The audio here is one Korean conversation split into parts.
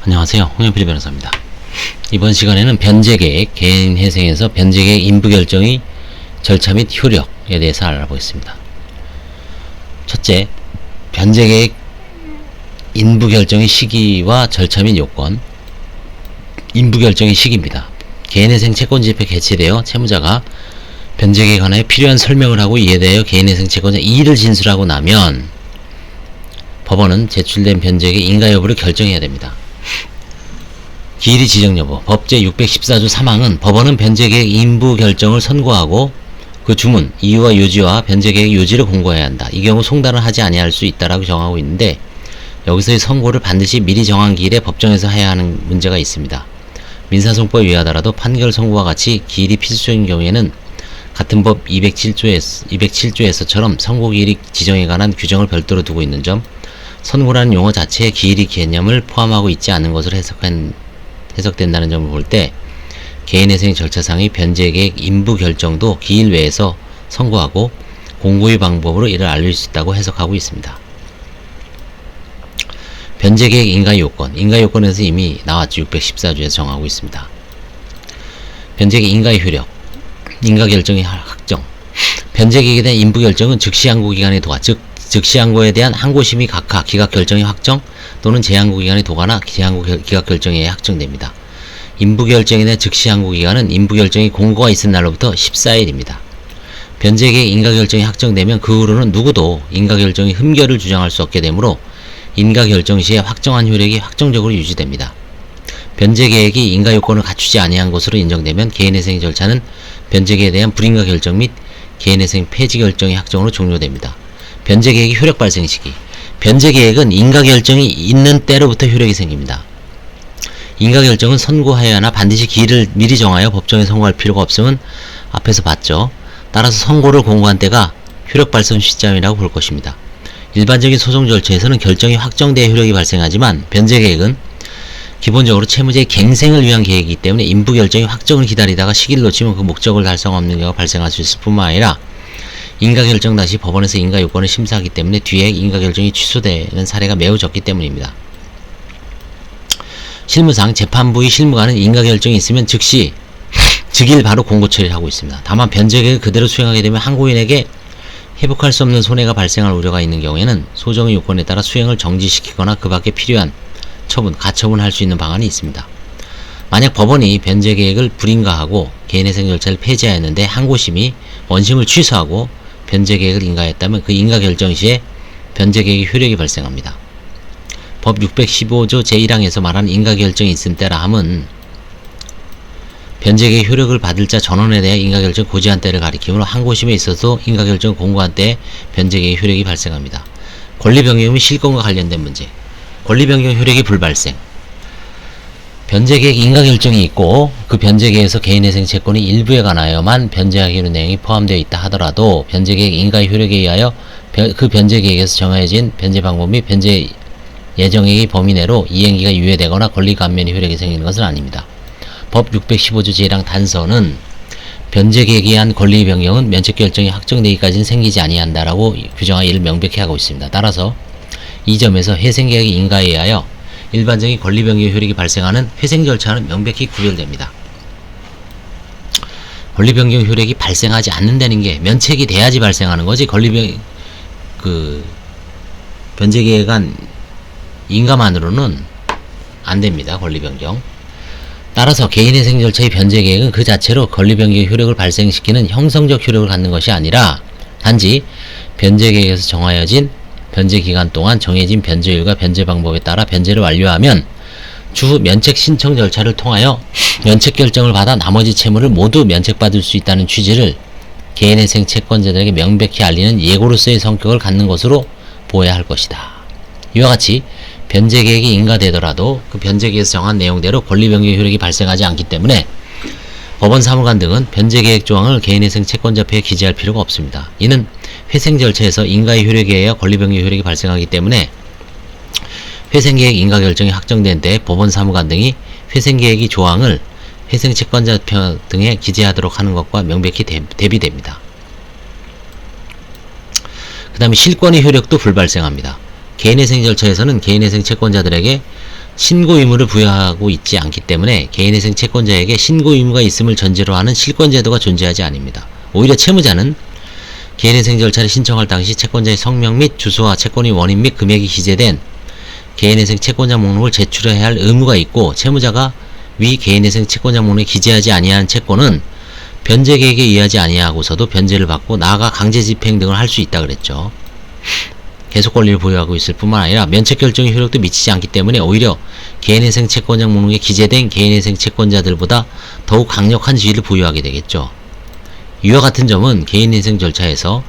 안녕하세요. 홍현필 변호사입니다. 이번 시간에는 변제계획, 개인회생에서 변제계획 인부결정의 절차 및 효력에 대해서 알아보겠습니다. 첫째, 변제계획 인부결정의 시기와 절차 및 요건. 인부결정의 시기입니다. 개인회생 채권집회 개최되어 채무자가 변제계획에 관하여 필요한 설명을 하고 이에 대하여 개인회생 채권자 이의를 진술하고 나면 법원은 제출된 변제계획 인가 여부를 결정해야 됩니다. 기일이 지정 여부. 법 제614조 3항은 법원은 변제계획 인부 결정을 선고하고 그 주문, 이유와 요지와 변제계획 요지를 공고해야 한다. 이 경우 송달을 하지 아니할 수 있다라고 정하고 있는데, 여기서의 선고를 반드시 미리 정한 기일에 법정에서 해야 하는 문제가 있습니다. 민사소송법에 의하더라도 판결 선고와 같이 기일이 필수적인 경우에는 같은 법 207조에서처럼 선고기일이 지정에 관한 규정을 별도로 두고 있는 점, 선고라는 용어 자체에 기일이 개념을 포함하고 있지 않은 것으로 해석된다는 점을 볼 때 개인회생 절차상의 변제계획 인부 결정도 기일 외에서 선고하고 공고의 방법으로 이를 알릴 수 있다고 해석하고 있습니다. 변제계획 인가요건. 인가요건에서 이미 나왔죠. 614조에서 정하고 있습니다. 변제계획 인가의 효력. 인가결정의 확정. 변제계획에 대한 인부결정은 즉시항고기간의 도가, 즉 즉시항고에 대한 항고심의 각하, 기각결정의 확정 또는 재항고기간의 도가나 기각결정에 확정됩니다. 인부결정에 대한 즉시항고기간은 인부결정이 공고가 있은 날로부터 14일입니다. 변제계획 인가결정이 확정되면 그 후로는 누구도 인가결정의 흠결을 주장할 수 없게 되므로 인가결정 시에 확정한 효력이 확정적으로 유지됩니다. 변제계획이 인가요건을 갖추지 아니한 것으로 인정되면 개인회생 절차는 변제계획에 대한 불인가결정 및 개인회생 폐지결정의 확정으로 종료됩니다. 변제계획의 효력 발생 시기. 변제계획은 인가결정이 있는 때로부터 효력이 생깁니다. 인가결정은 선고하여야 하나 반드시 기일을 미리 정하여 법정에 선고할 필요가 없음은 앞에서 봤죠. 따라서 선고를 공고한 때가 효력 발생 시점이라고 볼 것입니다. 일반적인 소송 절차에서는 결정이 확정돼야 효력이 발생하지만 변제계획은 기본적으로 채무자의 갱생을 위한 계획이기 때문에 인부결정의 확정을 기다리다가 시기를 놓치면 그 목적을 달성하는 경우가 발생할 수 있을 뿐만 아니라 인가결정 당시 법원에서 인가요건을 심사하기 때문에 뒤에 인가결정이 취소되는 사례가 매우 적기 때문입니다. 실무상 재판부의 실무관은 인가결정이 있으면 즉일 바로 공고 처리를 하고 있습니다. 다만 변제계획을 그대로 수행하게 되면 항고인에게 회복할 수 없는 손해가 발생할 우려가 있는 경우에는 소정의 요건에 따라 수행을 정지시키거나 그 밖에 필요한 처분, 가처분할 수 있는 방안이 있습니다. 만약 법원이 변제계획을 불인가하고 개인회생 절차를 폐지하였는데 항고심이 원심을 취소하고 변제계획을 인가했다면 그 인가결정 시에 변제계획의 효력이 발생합니다. 법 615조 제1항에서 말하는 인가결정이 있음 때라 함은 변제계획 효력을 받을 자 전원에 대해 인가결정 고지한 때를 가리키므로 항고심에 있어서 인가결정 공고한 때에 변제계획 효력이 발생합니다. 권리변경 및 실권과 관련된 문제. 권리변경 효력이 불발생. 변제계획 인가결정이 있고 그 변제계획에서 개인회생 채권이 일부에 관하여만 변제하기로 내용이 포함되어 있다 하더라도 변제계획 인가의 효력에 의하여 그 변제계획에서 정해진 변제 방법 및 변제 예정액의 범위 내로 이행기가 유예되거나 권리 감면의 효력이 생기는 것은 아닙니다. 법 615조 제1항 단서는 변제계획에 의한 권리 변경은 면책결정이 확정되기까지는 생기지 아니한다라고 규정하여 이를 명백히 하고 있습니다. 따라서 이 점에서 회생계획의 인가에 의하여 일반적인 권리 변경 효력이 발생하는 회생 절차는 명백히 구별됩니다. 권리 변경 효력이 발생하지 않는다는 게 면책이 돼야지 발생하는 거지, 변제계획안 인가만으로는 안 됩니다. 권리 변경. 따라서 개인회생 절차의 변제계획은 그 자체로 권리 변경 효력을 발생시키는 형성적 효력을 갖는 것이 아니라 단지 변제계획에서 정하여진 변제기간 동안 정해진 변제율과 변제 방법에 따라 변제를 완료하면 추후 면책 신청 절차를 통하여 면책 결정을 받아 나머지 채무를 모두 면책받을 수 있다는 취지를 개인회생 채권자들에게 명백히 알리는 예고로서의 성격을 갖는 것으로 보아야 할 것이다. 이와 같이 변제계획이 인가되더라도 그 변제계획에서 정한 내용대로 권리변경 효력이 발생하지 않기 때문에 법원 사무관 등은 변제계획 조항을 개인회생 채권자표에 기재할 필요가 없습니다. 이는 회생 절차에서 인가의 효력에 의해 권리변경 효력이 발생하기 때문에 회생계획 인가결정이 확정된 때 법원 사무관 등이 회생계획의 조항을 회생 채권자표 등에 기재하도록 하는 것과 명백히 대비됩니다. 그 다음에 실권의 효력도 불발생합니다. 개인회생 절차에서는 개인회생 채권자들에게 신고 의무를 부여하고 있지 않기 때문에 개인회생 채권자에게 신고 의무가 있음을 전제로 하는 실권제도가 존재하지 않습니다. 오히려 채무자는 개인회생 절차를 신청할 당시 채권자의 성명 및 주소와 채권의 원인 및 금액이 기재된 개인회생 채권자 목록을 제출해야 할 의무가 있고, 채무자가 위 개인회생 채권자 목록에 기재하지 아니한 채권은 변제계획에 의하지 아니하고서도 변제를 받고 나아가 강제집행 등을 할 수 있다 그랬죠. 계속 권리를 보유하고 있을 뿐만 아니라 면책결정의 효력도 미치지 않기 때문에 오히려 개인회생 채권자 목록에 기재된 개인회생 채권자들보다 더욱 강력한 지위를 보유하게 되겠죠. 이와 같은 점은 회생 절차에서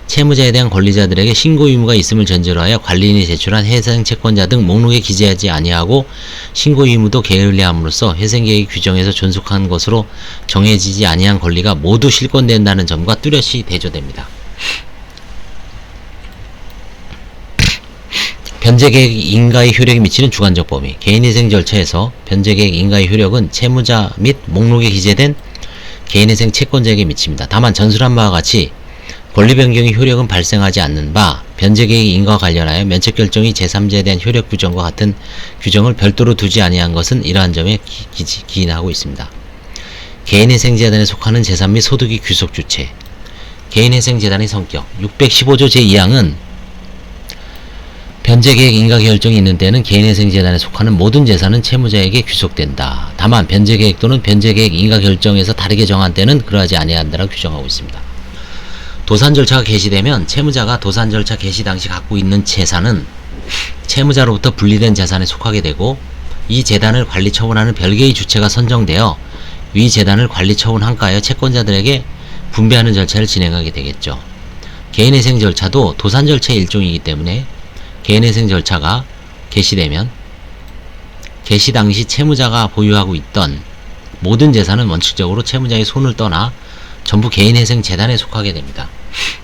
채무자에 대한 권리자들에게 신고 의무가 있음을 전제로 하여 관리인이 제출한 회생 채권자 등 목록에 기재하지 아니하고 신고 의무도 게을리함으로써 회생계획 규정에서 존속한 것으로 정해지지 아니한 권리가 모두 실권된다는 점과 뚜렷이 대조됩니다. 변제계획 인가의 효력이 미치는 주관적 범위. 개인회생 절차에서 변제계획 인가의 효력은 채무자 및 목록에 기재된 개인회생 채권자에게 미칩니다. 다만 전술한 바와 같이 권리 변경의 효력은 발생하지 않는 바, 변제계획 인가와 관련하여 면책결정이 제3자에 대한 효력 규정과 같은 규정을 별도로 두지 아니한 것은 이러한 점에 기인하고 있습니다. 개인회생재단에 속하는 재산 및 소득의 귀속 주체. 개인회생재단의 성격. 615조 제2항은 변제계획 인가결정이 있는 데는 개인회생재단에 속하는 모든 재산은 채무자에게 귀속된다. 다만 변제계획 또는 변제계획 인가결정에서 다르게 정한 때는 그러하지 아니한다라고 규정하고 있습니다. 도산 절차가 개시되면 채무자가 도산 절차 개시 당시 갖고 있는 재산은 채무자로부터 분리된 재산에 속하게 되고, 이 재단을 관리 처분하는 별개의 주체가 선정되어 위 재단을 관리 처분 한가하여 채권자들에게 분배하는 절차를 진행하게 되겠죠. 개인회생 절차도 도산 절차의 일종이기 때문에 개인회생 절차가 개시되면 개시 당시 채무자가 보유하고 있던 모든 재산은 원칙적으로 채무자의 손을 떠나 전부 개인회생 재단에 속하게 됩니다.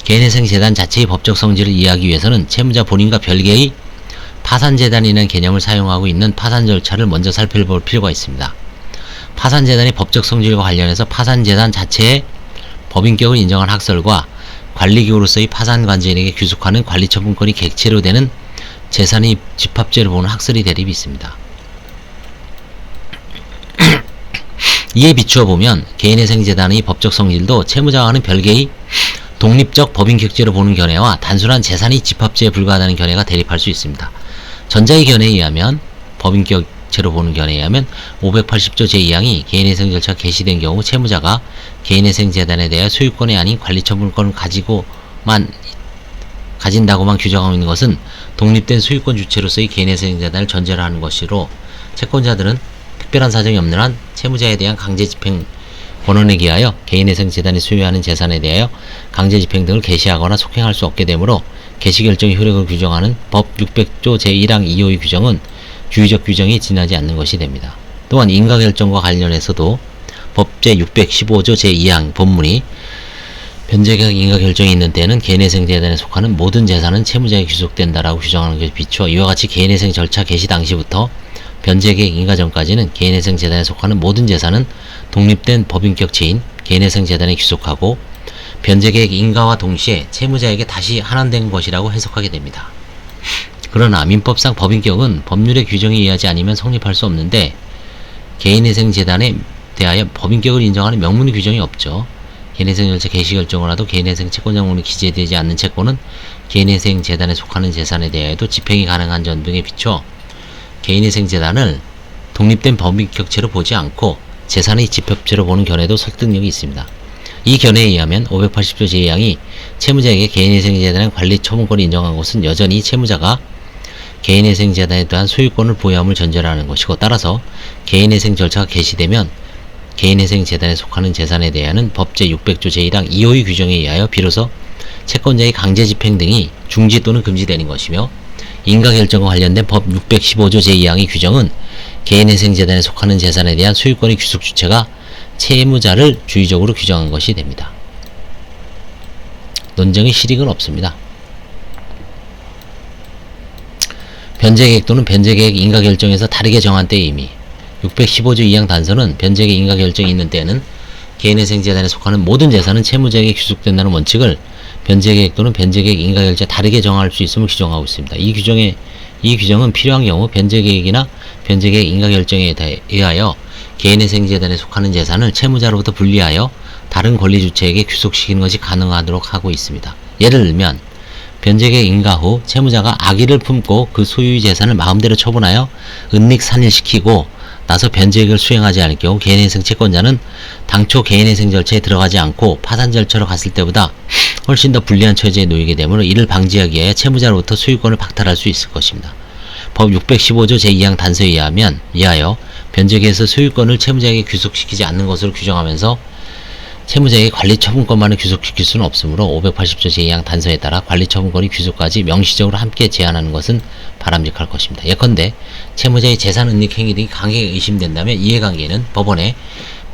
개인회생 재단 자체의 법적 성질을 이해하기 위해서는 채무자 본인과 별개의 파산재단이라는 개념을 사용하고 있는 파산 절차를 먼저 살펴볼 필요가 있습니다. 파산재단의 법적 성질과 관련해서 파산재단 자체의 법인격을 인정한 학설과 관리기구로서의 파산관제인에게 귀속하는 관리처분권이 객체로 되는 재산의 집합제를 보는 학설의 대립이 있습니다. 이에 비추어 보면 개인회생재단의 법적 성질도 채무자와는 별개의 독립적 법인격제로 보는 견해와 단순한 재산의 집합제에 불과하다는 견해가 대립할 수 있습니다. 전자의 견해에 의하면, 법인격제로 보는 견해에 의하면 580조 제2항이 개인회생 절차가 개시된 경우 채무자가 개인회생재단에 대해 소유권이 아닌 관리처분권을 가진다고만 규정하고 있는 것은 독립된 소유권 주체로서의 개인회생재단을 전제로 하는 것이로, 채권자들은 특별한 사정이 없는 한 채무자에 대한 강제집행 권한에 기하여 개인회생재단이 소유하는 재산에 대하여 강제집행 등을 개시하거나 속행할 수 없게 되므로 개시결정의 효력을 규정하는 법 600조 제1항 2호의 규정은 주의적 규정이 지나지 않는 것이 됩니다. 또한 인가결정과 관련해서도 법 제615조 제2항 본문이 변제계획 인가결정이 있는 때에는 개인회생재단에 속하는 모든 재산은 채무자에게 귀속된다라고 규정하는 것에 비추어 이와 같이 개인회생 절차 개시 당시부터 변제계획 인가 전까지는 개인회생재단에 속하는 모든 재산은 독립된 법인격체인 개인회생재단에 귀속하고 변제계획 인가와 동시에 채무자에게 다시 환원된 것이라고 해석하게 됩니다. 그러나 민법상 법인격은 법률의 규정에 의하지 않으면 성립할 수 없는데, 개인회생재단에 대하여 법인격을 인정하는 명문의 규정이 없죠. 개인회생 절차 개시 결정을 하도 개인회생 채권자 목록에 기재되지 않는 채권은 개인회생재단에 속하는 재산에 대하여도 집행이 가능한 점 등에 비춰 개인회생재단을 독립된 법인격체로 보지 않고 재산의 집합체로 보는 견해도 설득력이 있습니다. 이 견해에 의하면 580조 제2항이 채무자에게 개인회생재단의 관리 처분권을 인정한 것은 여전히 채무자가 개인회생재단에 대한 소유권을 보유함을 전제로 하는 것이고, 따라서 개인회생 절차가 개시되면 개인회생재단에 속하는 재산에 대하여는 법 제600조 제1항 2호의 규정에 의하여 비로소 채권자의 강제집행 등이 중지 또는 금지되는 것이며, 인가결정과 관련된 법 615조 제2항의 규정은 개인회생재단에 속하는 재산에 대한 소유권의 귀속 주체가 채무자를 주의적으로 규정한 것이 됩니다. 논쟁의 실익은 없습니다. 변제계획 또는 변제계획 인가결정에서 다르게 정한 때의 의미. 615조 2항 단서는 변제계획 인가결정이 있는 때에는 개인회생재단에 속하는 모든 재산은 채무자에게 귀속된다는 원칙을 변제계획 또는 변제계획 인가결제 다르게 정할 수 있음을 규정하고 있습니다. 이 규정은 필요한 경우 변제계획이나 변제계획 인가결정에 의하여 개인회생재단에 속하는 재산을 채무자로부터 분리하여 다른 권리주체에게 귀속시키는 것이 가능하도록 하고 있습니다. 예를 들면 변제계획 인가 후 채무자가 악의를 품고 그 소유의 재산을 마음대로 처분하여 은닉산일시키고 나서 변제계획을 수행하지 않을 경우 개인회생 채권자는 당초 개인회생 절차에 들어가지 않고 파산 절차로 갔을 때보다 훨씬 더 불리한 처지에 놓이게 되므로 이를 방지하기 위하여 채무자로부터 소유권을 박탈할 수 있을 것입니다. 법 615조 제2항 단서에 의하여 변제계획에서 소유권을 채무자에게 귀속시키지 않는 것으로 규정하면서 채무자에게 관리처분권만을 귀속시킬 수는 없으므로 580조 제2항 단서에 따라 관리처분권이 귀속까지 명시적으로 함께 제한하는 것은 바람직할 것입니다. 예컨대 채무자의 재산 은닉 행위 등이 강하게 의심된다면 이해관계는 법원에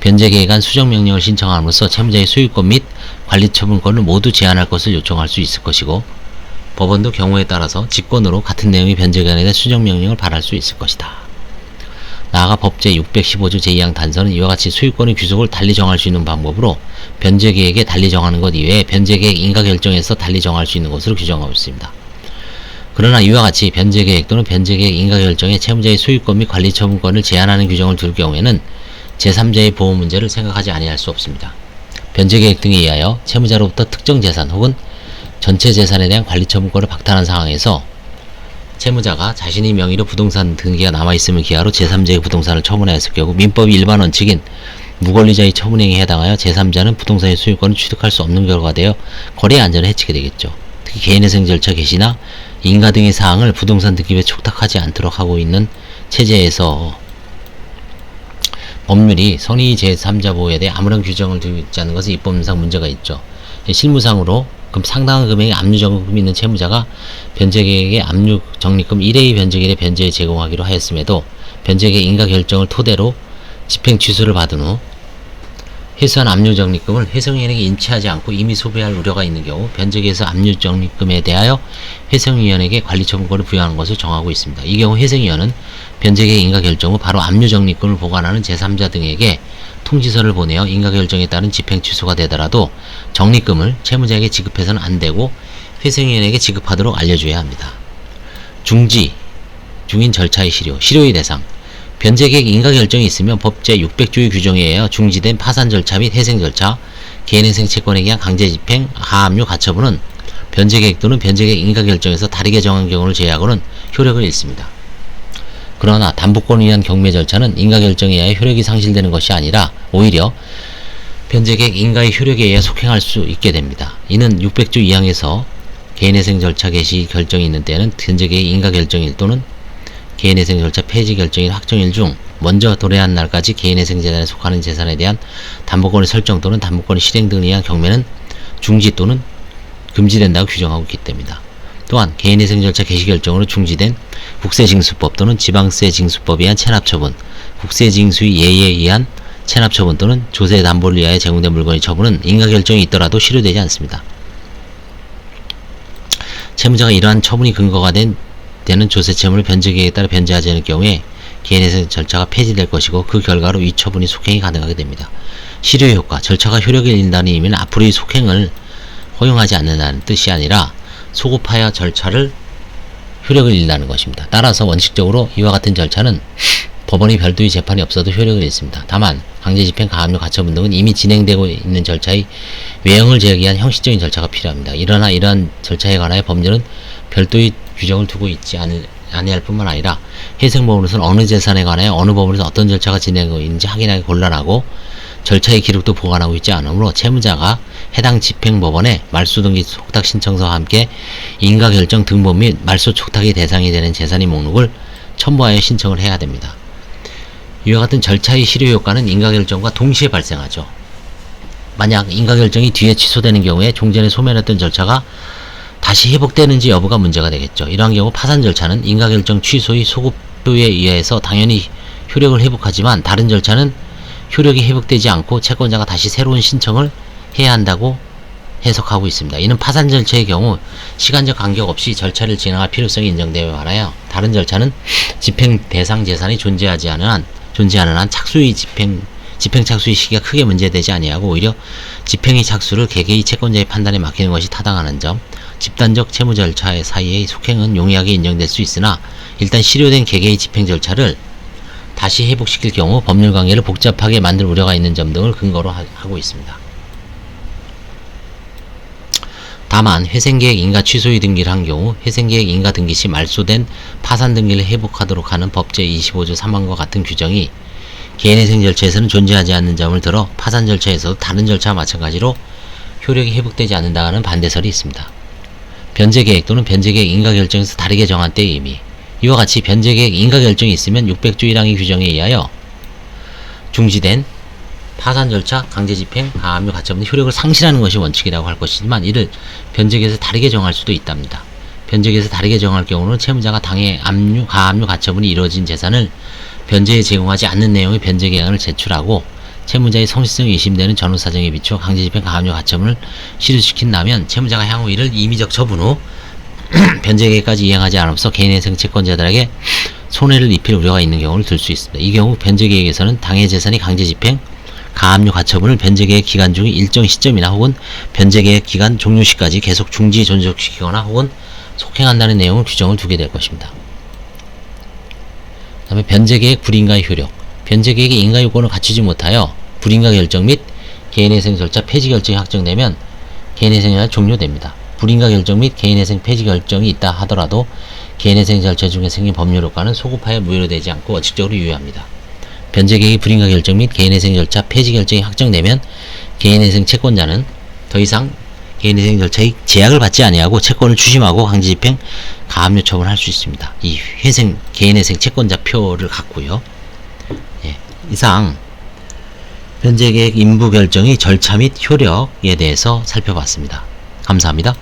변제계획안 수정명령을 신청함으로써 채무자의 소유권 및 관리처분권을 모두 제한할 것을 요청할 수 있을 것이고 법원도 경우에 따라서 직권으로 같은 내용의 변제계획안에 대한 수정명령을 발할 수 있을 것이다. 나아가 법 제615조 제2항 단서는 이와 같이 소유권의 귀속을 달리 정할 수 있는 방법으로 변제계획에 달리 정하는 것 이외에 변제계획 인가결정에서 달리 정할 수 있는 것으로 규정하고 있습니다. 그러나 이와 같이 변제계획 또는 변제계획 인가결정에 채무자의 소유권 및 관리처분권을 제한하는 규정을 둘 경우에는 제3자의 보호 문제를 생각하지 아니할 수 없습니다. 변제계획 등에 의하여 채무자로부터 특정 재산 혹은 전체 재산에 대한 관리처분권을 박탈한 상황에서 채무자가 자신의 명의로 부동산 등기가 남아있음을 기하로 제3자의 부동산을 처분하였을 경우 민법의 일반 원칙인 무권리자의 처분행위에 해당하여 제3자는 부동산의 소유권을 취득할 수 없는 결과가 되어 거래 안전을 해치게 되겠죠. 특히 개인회생 절차 개시나 인가 등의 사항을 부동산 등기부에 촉탁하지 않도록 하고 있는 체제에서 법률이 선의 제3자 보호에 대해 아무런 규정을 두지 않는 것은 입법상 문제가 있죠. 실무상으로 상당한 금액의 압류적립금이 있는 채무자가 변제계획의 압류적립금 1회의 변제계획에 변제에 제공하기로 하였음에도 변제계획 인가결정을 토대로 집행 취소를 받은 후 회수한 압류적립금을 회생위원회에게 인치하지 않고 이미 소비할 우려가 있는 경우 변제계획에서 압류적립금에 대하여 회생위원회에게 관리처분권을 부여하는 것을 정하고 있습니다. 이 경우 회생위원은 변제계획 인가결정 후 바로 압류적립금을 보관하는 제3자 등에게 통지서를 보내어 인가결정에 따른 집행 취소가 되더라도 적립금을 채무자에게 지급해서는 안되고 회생위원회에게 지급하도록 알려줘야 합니다. 중인 절차의 실효의 대상 변제계획 인가결정이 있으면 법 제600조의 규정에 의하여 중지된 파산 절차 및 회생 절차, 개인회생 채권에 의한 강제집행, 하압류, 가처분은 변제계획 또는 변제계획 인가결정에서 다르게 정한 경우를 제외하고는 효력을 잃습니다. 그러나 담보권을 위한 경매 절차는 인가결정에 의하여 효력이 상실되는 것이 아니라 오히려 변제계획 인가의 효력에 의해 속행할 수 있게 됩니다. 이는 600조 2항에서 개인회생 절차 개시 결정이 있는 때에는 변제계획 인가결정일 또는 개인회생 절차 폐지 결정일 확정일 중 먼저 도래한 날까지 개인회생 재단에 속하는 재산에 대한 담보권의 설정 또는 담보권의 실행 등에 의한 경매는 중지 또는 금지된다고 규정하고 있기 때문입니다. 또한 개인회생 절차 개시 결정으로 중지된 국세징수법 또는 지방세징수법에 의한 체납처분, 국세징수의 예의에 의한 체납처분 또는 조세 담보를 위하여 제공된 물건의 처분은 인가결정이 있더라도 실효되지 않습니다. 채무자가 이러한 처분이 근거가 되는 조세채무를 변제계획에 따라 변제하지 않을 경우에 개인회생 절차가 폐지될 것이고 그 결과로 위 처분이 속행이 가능하게 됩니다. 실효효과, 절차가 효력을 잃는다는 의미는 앞으로의 속행을 허용하지 않는다는 뜻이 아니라 소급하여 절차를 효력을 잃는다는 것입니다. 따라서 원칙적으로 이와 같은 절차는 법원의 별도의 재판이 없어도 효력을 잃습니다. 다만 강제집행, 가압류, 가처분 등은 이미 진행되고 있는 절차의 외형을 제하기 위한 형식적인 절차가 필요합니다. 이러나 이러한 절차에 관하여 법률은 별도의 규정을 두고 있지 아니할 뿐만 아니라 회생법원에서는 어느 재산에 관하여 어느 법원에서 어떤 절차가 진행되고 있는지 확인하기 곤란하고 절차의 기록도 보관하고 있지 않으므로 채무자가 해당 집행법원에 말소등기 촉탁 신청서와 함께 인가결정 등본 및 말소 촉탁의 대상이 되는 재산의 목록을 첨부하여 신청을 해야 됩니다. 이와 같은 절차의 실효효과는 인가결정과 동시에 발생하죠. 만약 인가결정이 뒤에 취소되는 경우에 종전에 소멸했던 절차가 다시 회복되는지 여부가 문제가 되겠죠. 이러한 경우 파산 절차는 인가결정 취소의 소급표에 의해서 당연히 효력을 회복하지만 다른 절차는 효력이 회복되지 않고 채권자가 다시 새로운 신청을 해야 한다고 해석하고 있습니다. 이는 파산 절차의 경우 시간적 간격 없이 절차를 진행할 필요성이 인정되어 하나요. 다른 절차는 집행 대상 재산이 존재하는 한 착수의 집행 집행 착수의 시기가 크게 문제되지 아니하고 오히려 집행의 착수를 개개의 채권자의 판단에 맡기는 것이 타당하는 점, 집단적 채무 절차 사이의 속행은 용이하게 인정될 수 있으나 일단 실효된 개개의 집행 절차를 다시 회복시킬 경우 법률 관계를 복잡하게 만들 우려가 있는 점 등을 근거로 하고 있습니다. 다만 회생계획 인가 취소의 등기를 한 경우 회생계획 인가 등기 시 말소된 파산 등기를 회복하도록 하는 법제 25조 3항과 같은 규정이 개인회생 절차에서는 존재하지 않는 점을 들어 파산 절차에서도 다른 절차와 마찬가지로 효력이 회복되지 않는다는 반대설이 있습니다. 변제계획 또는 변제계획 인가결정에서 다르게 정한 때의 의미. 이와 같이 변제계획 인가결정이 있으면 600조 1항의 규정에 의하여 중지된 파산 절차, 강제집행, 가압류, 가처분의 효력을 상실하는 것이 원칙이라고 할 것이지만 이를 변제계획에서 다르게 정할 수도 있답니다. 변제계획에서 다르게 정할 경우는 채무자가 당해 압류, 가압류, 가처분이 이루어진 재산을 변제에 제공하지 않는 내용의 변제계획안을 제출하고 채무자의 성실성이 의심되는 전후사정에 비추어 강제집행, 가압류, 가처분을 실효시킨다면 채무자가 향후 이를 임의적 처분 후 변제계획까지 이행하지 않아서 개인회생 채권자들에게 손해를 입힐 우려가 있는 경우를 들 수 있습니다. 이 경우 변제계획에서는 당해 재산이 강제집행, 가압류, 가처분을 변제계획 기간 중의 일정 시점이나 혹은 변제계획 기간 종료 시까지 계속 중지 존속시키거나 혹은 속행한다는 내용을 규정을 두게 될 것입니다. 그 다음에 변제계획 불인가의 효력. 변제계획의 인가 요건을 갖추지 못하여 불인가 결정 및 개인회생 절차 폐지 결정이 확정되면 개인회생 절차 종료됩니다. 불인가 결정 및 개인회생 폐지 결정이 있다 하더라도 개인회생 절차 중에 생긴 법률 효과는 소급하여 무효되지 않고 원칙적으로 유효합니다. 변제계획의 불인가 결정 및 개인회생 절차 폐지 결정이 확정되면 개인회생 채권자는 더 이상 개인회생 절차의 제약을 받지 아니하고 채권을 추심하고 강제집행, 가압류 처분할 수 있습니다. 이 개인회생 채권자 표를 갖고요. 예, 이상 변제계획 인부 결정의 절차 및 효력에 대해서 살펴봤습니다. 감사합니다.